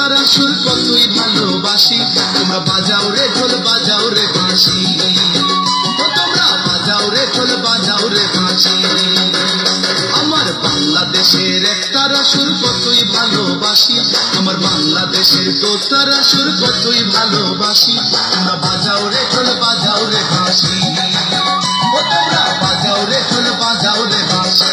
দোতারা সুর কতই ভালোবাসি। তোমরা বাজাও রে ঢোল বাজাও রে বাঁশি, তোমরা বাজাও রে ঢোল বাজাও রে বাঁশি। আমার বাংলাদেশের একতারা সুর কতই ভালোবাসি, আমার বাংলাদেশের দোতারা সুর কতই ভালোবাসি। তোমরা বাজাও রে ঢোল বাজাও রে বাঁশি, তোমরা বাজাও রে ঢোল বাজাও রে বাঁশি।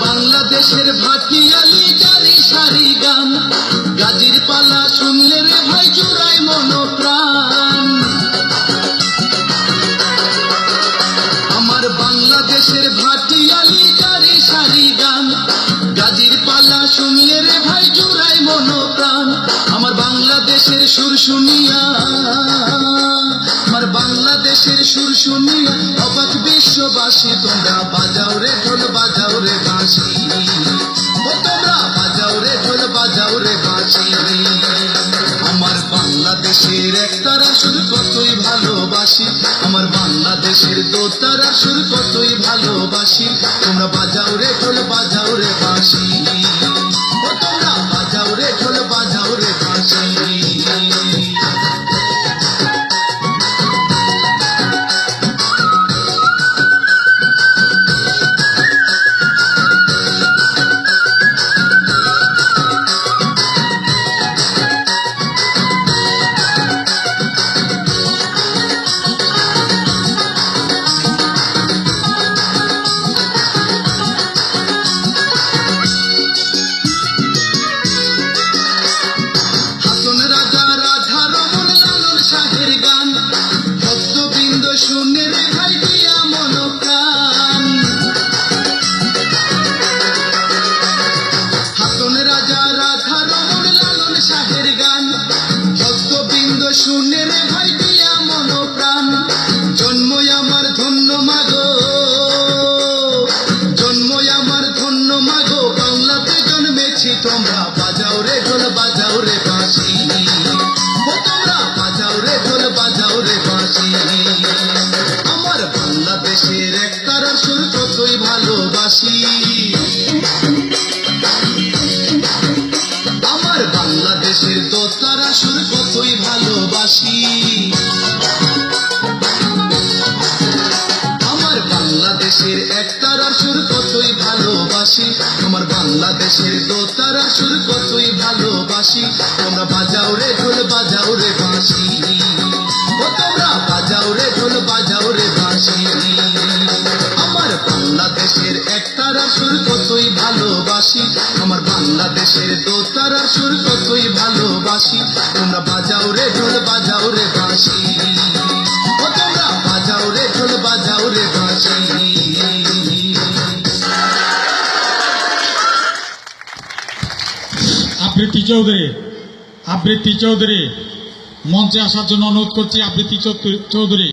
বাংলাদেশের ভাটিয়ালি জারি সারি গান, গাজীর পালা শুনলে রে ভাই জুড়ায় মনোপ্রাণ। আমার বাংলাদেশের ভাটিয়ালি জারি সারি গান, গাজীর পালা শুনলে রে ভাই জুড়ায় মনোপ্রাণ। আমার বাংলাদেশের সুর শুনিয়া, আমার বাংলাদেশের সুর শুনিয়া অবাক বিশ্ববাসী। তোমরা বাজাও রে ঢোল বাজাও রে বাঁশি, তোমরা বাজাও রে ঢোল বাজাও রে বাঁশি। আমার বাংলাদেশের একতারা সুর কতই ভালোবাসি, আমার বাংলাদেশের দোতারা সুর কতই ভালোবাসি। তোমরা বাজাও রে ঢোল বাজাও রে বাঁশি, তোমরা বাজাও রে ঢোল বাজাও রে বাঁশি। শুনে রে ভাই দিয়া মনোপ্রাণ, হাসন রাজা রাধা রমন লালন শাহের গান, ভক্তবৃন্দ শুনে রে ভাই দিয়া মনোপ্রাণ। জন্ম আমার ধন্য মাগো, জন্ম আমার ধন্য মাগো, বাংলাতে জন্মেছি। তোমরা বাজাও রে ঢোল বাজাও রে বাঁশি, তোমরা বাজাও রে ঢোল বাজাও রে বাঁশি। আমার বাংলাদেশের একতারা সুর কতই ভালোবাসি, আমার বাংলাদেশের দোতারা সুর কতই ভালোবাসি। আমার বাংলাদেশের একতারা সুর কতই ভালোবাসি, আমার বাংলাদেশের দোতারা সুর কতই ভালোবাসি। তোমরা বাজাও রে ঢোল বাজাও রে বাঁশি, তোমরা বাজাও রে ঢোল বাজাও রে বাঁশি। আমার বাংলাদেশের একতারা সুর কতই ভালোবাসি, আমার বাংলাদেশের দোতারা সুর কতই ভালোবাসি। তোমরা বাজাও রে ঢোল বাজাও রে বাঁশি, তোমরা বাজাও রে ঢোল বাজাও রে বাঁশি। আবৃত্তি চৌধুরী মঞ্চে আসার জন্য অনুরোধ করছি। আবৃত্তি চৌধুরী।